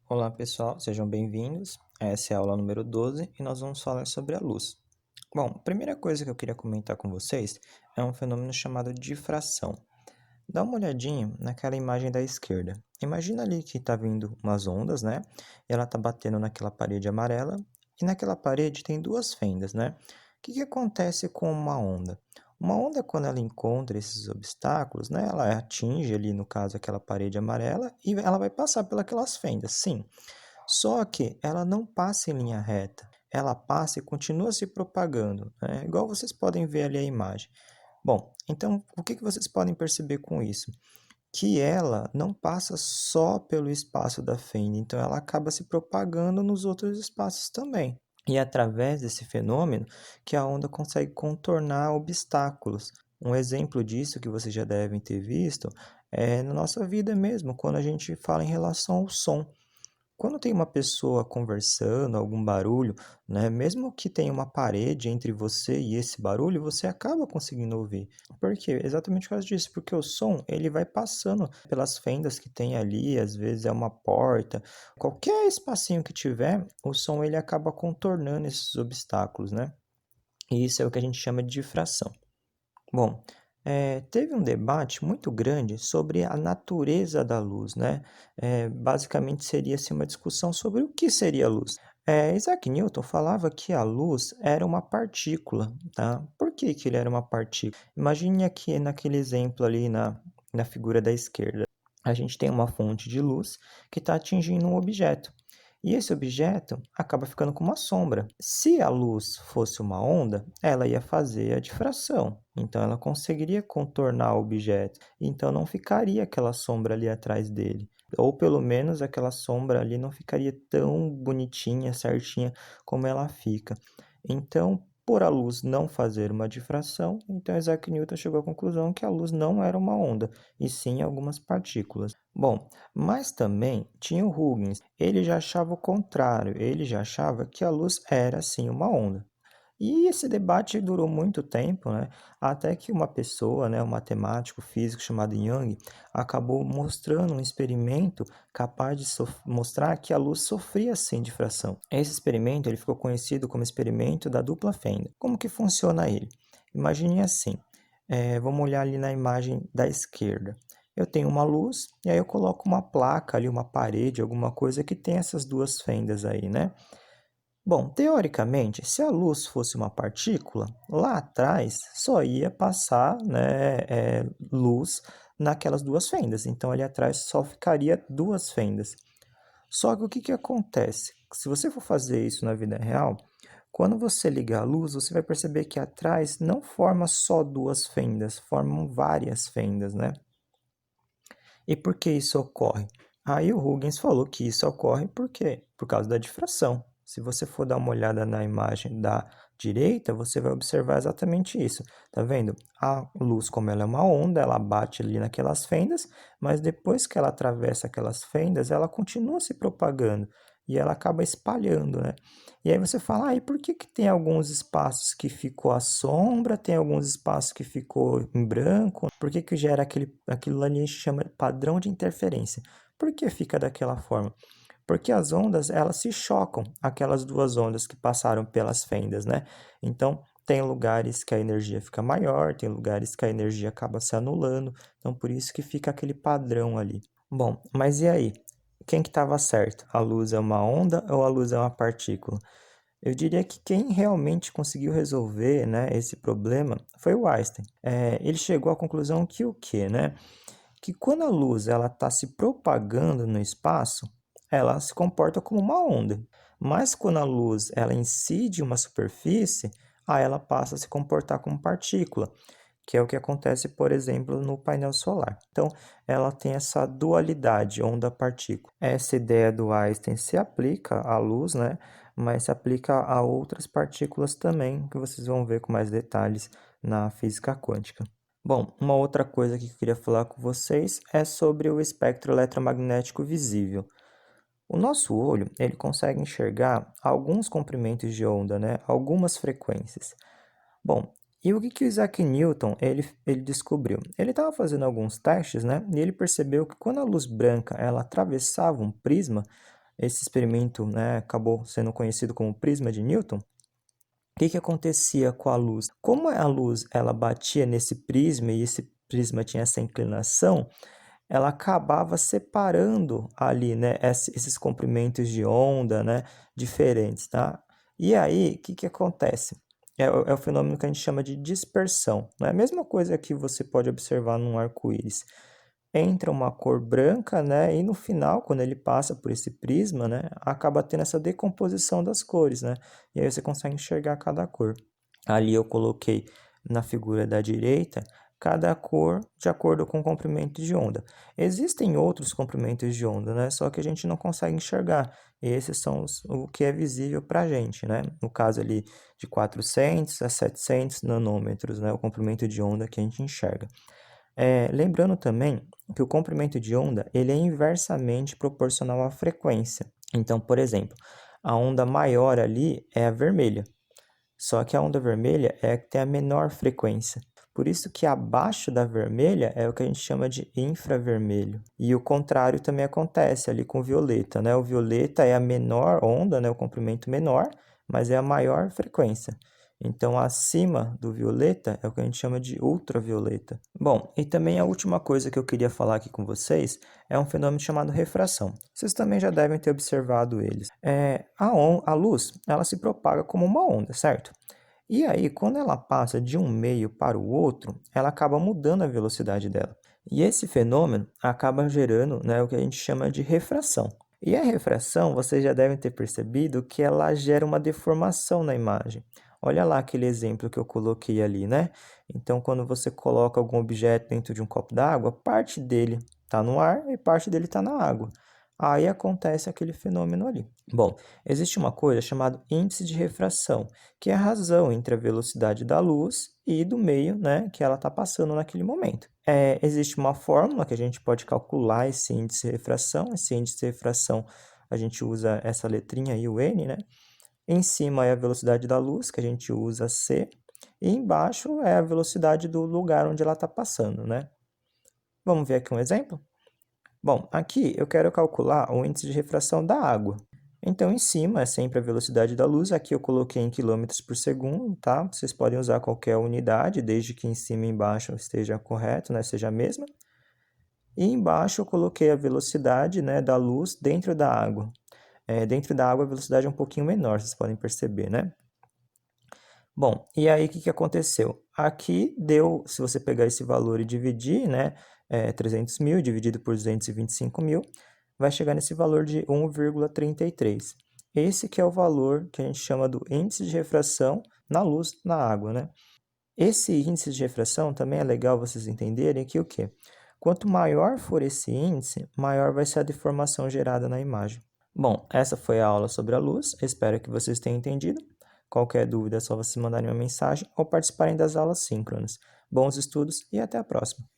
Olá pessoal, sejam bem-vindos. Essa é a aula número 12 e nós vamos falar sobre a luz. Bom, a primeira coisa que eu queria comentar com vocês é um fenômeno chamado difração. Dá uma olhadinha naquela imagem da esquerda. Imagina ali que está vindo umas ondas, né? E ela está batendo naquela parede amarela e naquela parede tem duas fendas, né? O que acontece com uma onda? Uma onda, quando ela encontra esses obstáculos, né? Ela atinge ali, no caso, aquela parede amarela e ela vai passar pelas fendas, sim. Só que ela não passa em linha reta. Ela passa e continua se propagando, né? Igual vocês podem ver ali a imagem. Bom, então o que vocês podem perceber com isso? Que ela não passa só pelo espaço da fenda, então ela acaba se propagando nos outros espaços também. E é através desse fenômeno que a onda consegue contornar obstáculos. Um exemplo disso que vocês já devem ter visto é na nossa vida mesmo, quando a gente fala em relação ao som. Quando tem uma pessoa conversando, algum barulho, né, mesmo que tenha uma parede entre você e esse barulho, você acaba conseguindo ouvir. Por quê? Exatamente por causa disso, porque o som, ele vai passando pelas fendas que tem ali, às vezes é uma porta, qualquer espacinho que tiver, o som ele acaba contornando esses obstáculos, né? E isso é o que a gente chama de difração. Bom, teve um debate muito grande sobre a natureza da luz, né? Basicamente seria assim, uma discussão sobre o que seria a luz. Isaac Newton falava que a luz era uma partícula, tá? Por que que ele era uma partícula? Imagine aqui naquele exemplo ali na figura da esquerda. A gente tem uma fonte de luz que está atingindo um objeto. E esse objeto acaba ficando com uma sombra. Se a luz fosse uma onda, ela ia fazer a difração. Então, ela conseguiria contornar o objeto. Então, não ficaria aquela sombra ali atrás dele. Ou, pelo menos, aquela sombra ali não ficaria tão bonitinha, certinha, como ela fica. Então, por a luz não fazer uma difração, então Isaac Newton chegou à conclusão que a luz não era uma onda, e sim algumas partículas. Bom, mas também tinha o Huygens. Ele já achava o contrário, ele já achava que a luz era sim uma onda. E esse debate durou muito tempo, né? Até que uma pessoa, né, um matemático físico chamado Young, acabou mostrando um experimento capaz de mostrar que a luz sofria sim difração. Esse experimento ele ficou conhecido como experimento da dupla fenda. Como que funciona ele? Imagine assim, vamos olhar ali na imagem da esquerda. Eu tenho uma luz e aí eu coloco uma placa ali, uma parede, alguma coisa que tem essas duas fendas aí, né? Bom, teoricamente, se a luz fosse uma partícula, lá atrás só ia passar, né, luz naquelas duas fendas. Então, ali atrás só ficaria duas fendas. Só que o que acontece? Se você for fazer isso na vida real, quando você liga a luz, você vai perceber que atrás não forma só duas fendas, formam várias fendas, né? E por que isso ocorre? Aí o Huygens falou que isso ocorre por quê? Por causa da difração. Se você for dar uma olhada na imagem da direita, você vai observar exatamente isso. Tá vendo? A luz, como ela é uma onda, ela bate ali naquelas fendas, mas depois que ela atravessa aquelas fendas, ela continua se propagando e ela acaba espalhando, né? E aí você fala, e por que tem alguns espaços que ficou à sombra, tem alguns espaços que ficou em branco? Por que gera aquilo ali a gente chama de padrão de interferência? Por que fica daquela forma? Porque as ondas, elas se chocam, aquelas duas ondas que passaram pelas fendas, né? Então, tem lugares que a energia fica maior, tem lugares que a energia acaba se anulando, então por isso que fica aquele padrão ali. Bom, mas e aí? Quem que estava certo? A luz é uma onda ou a luz é uma partícula? Eu diria que quem realmente conseguiu resolver, né, esse problema foi o Einstein. Ele chegou à conclusão que o quê, né? Que quando a luz ela está se propagando no espaço, ela se comporta como uma onda. Mas quando a luz ela incide uma superfície, aí ela passa a se comportar como partícula, que é o que acontece, por exemplo, no painel solar. Então, ela tem essa dualidade onda-partícula. Essa ideia do Einstein se aplica à luz, né? Mas se aplica a outras partículas também, que vocês vão ver com mais detalhes na física quântica. Bom, uma outra coisa que eu queria falar com vocês é sobre o espectro eletromagnético visível. O nosso olho, ele consegue enxergar alguns comprimentos de onda, né? Algumas frequências. Bom, e o que o Isaac Newton ele descobriu? Ele estava fazendo alguns testes, né? E ele percebeu que quando a luz branca ela atravessava um prisma, esse experimento, né, acabou sendo conhecido como prisma de Newton. O que acontecia com a luz? Como a luz ela batia nesse prisma e esse prisma tinha essa inclinação, ela acabava separando ali, né, esses comprimentos de onda, né, diferentes, tá? E aí, o que acontece? É o fenômeno que a gente chama de dispersão. Não é a mesma coisa que você pode observar num arco-íris. Entra uma cor branca, né, e no final, quando ele passa por esse prisma, né, acaba tendo essa decomposição das cores, né? E aí você consegue enxergar cada cor. Ali eu coloquei na figura da direita cada cor de acordo com o comprimento de onda. Existem outros comprimentos de onda, né? Só que a gente não consegue enxergar. Esses são o que é visível para a gente, né? No caso ali de 400 a 700 nanômetros, né? O comprimento de onda que a gente enxerga. Lembrando também que o comprimento de onda ele é inversamente proporcional à frequência. Então, por exemplo, a onda maior ali é a vermelha. Só que a onda vermelha é a que tem a menor frequência. Por isso que abaixo da vermelha é o que a gente chama de infravermelho. E o contrário também acontece ali com o violeta, né? O violeta é a menor onda, né? O comprimento menor, mas é a maior frequência. Então, acima do violeta é o que a gente chama de ultravioleta. Bom, e também a última coisa que eu queria falar aqui com vocês é um fenômeno chamado refração. Vocês também já devem ter observado eles. A luz, ela se propaga como uma onda, certo? E aí, quando ela passa de um meio para o outro, ela acaba mudando a velocidade dela. E esse fenômeno acaba gerando, né, o que a gente chama de refração. E a refração, vocês já devem ter percebido que ela gera uma deformação na imagem. Olha lá aquele exemplo que eu coloquei ali, né? Então, quando você coloca algum objeto dentro de um copo d'água, parte dele está no ar e parte dele está na água. Aí acontece aquele fenômeno ali. Bom, existe uma coisa chamada índice de refração, que é a razão entre a velocidade da luz e do meio, né, que ela está passando naquele momento. Existe uma fórmula que a gente pode calcular esse índice de refração. Esse índice de refração, a gente usa essa letrinha aí, o N, né? Em cima é a velocidade da luz, que a gente usa C, e embaixo é a velocidade do lugar onde ela está passando, né? Vamos ver aqui um exemplo? Bom, aqui eu quero calcular o índice de refração da água. Então, em cima é sempre a velocidade da luz. Aqui eu coloquei em quilômetros por segundo, tá? Vocês podem usar qualquer unidade, desde que em cima e embaixo esteja correto, né? Seja a mesma. E embaixo eu coloquei a velocidade, né, da luz dentro da água. Dentro da água a velocidade é um pouquinho menor, vocês podem perceber, né? Bom, e aí o que aconteceu? Aqui deu, se você pegar esse valor e dividir, né, 300 mil dividido por 225 mil, vai chegar nesse valor de 1,33. Esse que é o valor que a gente chama do índice de refração na luz na água, né? Esse índice de refração também é legal vocês entenderem que o quê? Quanto maior for esse índice, maior vai ser a deformação gerada na imagem. Bom, essa foi a aula sobre a luz. Espero que vocês tenham entendido. Qualquer dúvida é só vocês mandarem uma mensagem ou participarem das aulas síncronas. Bons estudos e até a próxima!